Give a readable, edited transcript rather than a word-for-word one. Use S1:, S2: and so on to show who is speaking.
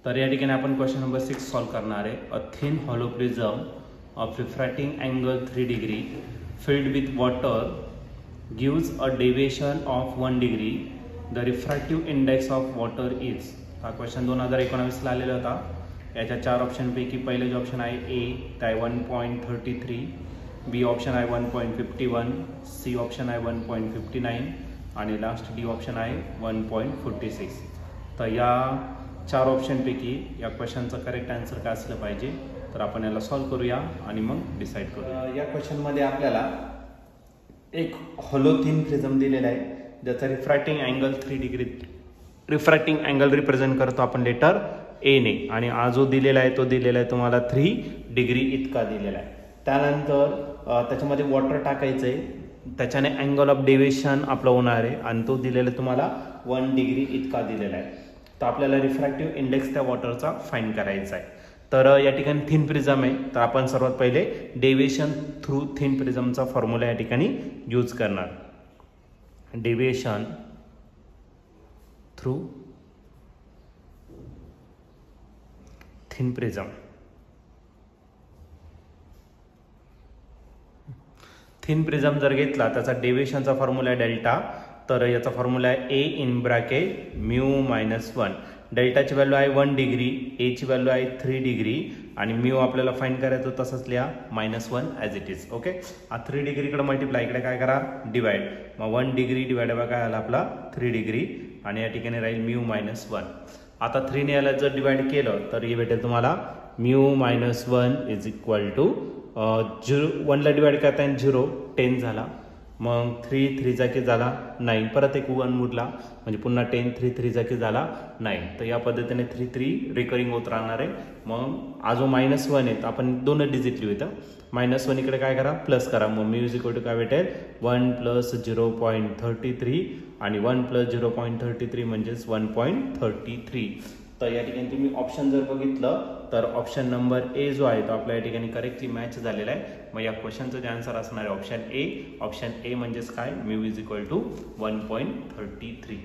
S1: तर या ठिकाणी आपण क्वेश्चन नंबर 6 सॉल्व करणार आहे. A thin hollow prism of refracting angle 3 degree filled with water gives a deviation of 1 degree. The refractive index of water is. हा question 2019 ला आलेला होता. याच्या 4 ऑप्शनपैकी पहिले जो ऑप्शन आहे ए ते 1.33, बी ऑप्शन आहे 1.51, सी ऑप्शन आहे 1.59 आणि लास्ट डी ऑप्शन आहे 1.46. तर या 4 ऑप्शनपैकी या क्वेश्चनचा करेक्ट आन्सर काय असलं पाहिजे, तर आपण याला सॉल्व करूया आणि मग डिसाईड करूया. या क्वेश्चनमध्ये आपल्याला एक हॉलो थिन प्रिझम दिलेला आहे ज्याचा refracting angle 3 degree refracting angle represent करतो आपण लेटर ए ने, आणि हा जो दिलेला आहे तो दिलेला आहे तुम्हाला 3 डिग्री इतका दिलेला आहे. त्यानंतर त्याच्यामध्ये वॉटर टाकायचं आहे, त्याच्याने अँगल ऑफ डेव्हिएशन आपलं होणार आहे आणि तो दिलेला तुम्हाला 1 डिग्री इतका दिलेला आहे. तर आपल्याला रिफ्रॅक्टिव्ह इंडेक्स त्या वॉटरचा फाइंड करायचा आहे. तर या ठिकाणी थिन प्रिझम आहे, तर आपण सर्वात पहिले डेव्हिएशन थ्रू थिन प्रिझमचा फॉर्म्युला या ठिकाणी यूज करणार. Deviation through thin prism. Thin prism जर घेतला त्याचा डेव्हिएशनचा फॉर्म्युला आहे डेल्टा. तर याचा फॉर्म्युला आहे ए इन ब्रॅकेट म्यू -1. डेल्टाची व्हॅल्यू आहे 1 डिग्री, एची व्हॅल्यू आहे 3 डिग्री आणि म्यू आपल्याला फाइंड करायचं तसंच लिहा -1 ॲज इट इज. ओके, 3 डिग्रीकडे मल्टिप्लाय, इकडे काय करा डिवाइड. मग 1 डिग्री डिवाइड बाय काय आला आपला 3 डिग्री आणि या ठिकाणी राहील म्यू -1. आता 3 ने याला जर डिवाइड केलं तर हे भेटेल तुम्हाला म्यू -1 इज इक्वल टू 1 ला डिवाइड करता येईल 0, 10 झाला. मग 3 3 जागी झाला 9, परत एक 1 उरला म्हणजे पुन्हा 10 3 3 जागी झाला 9. तर या पद्धतीने 3 3 रिकरिंग होत राहणार आहे. मग हा जो -1 आहे आपण 2 डिजिट लिहू इथं. -1 इकडे काय करा प्लस करा. मग म्यू इज इक्वल टू काय भेटेल 1 + 0.33 आणि 1 + 0.33 म्हणजेच 1.33. तर या ठिकाणी तुम्ही ऑप्शन जर बघितलं तर ऑप्शन नंबर ए जो आहे तो आपल्या या ठिकाणी करेक्टली मॅच झालेला आहे. मग या क्वेश्चनचं जे आन्सर असणार आहे ऑप्शन ए. ऑप्शन ए म्हणजेच काय म्यू इज इक्वल टू 1.33.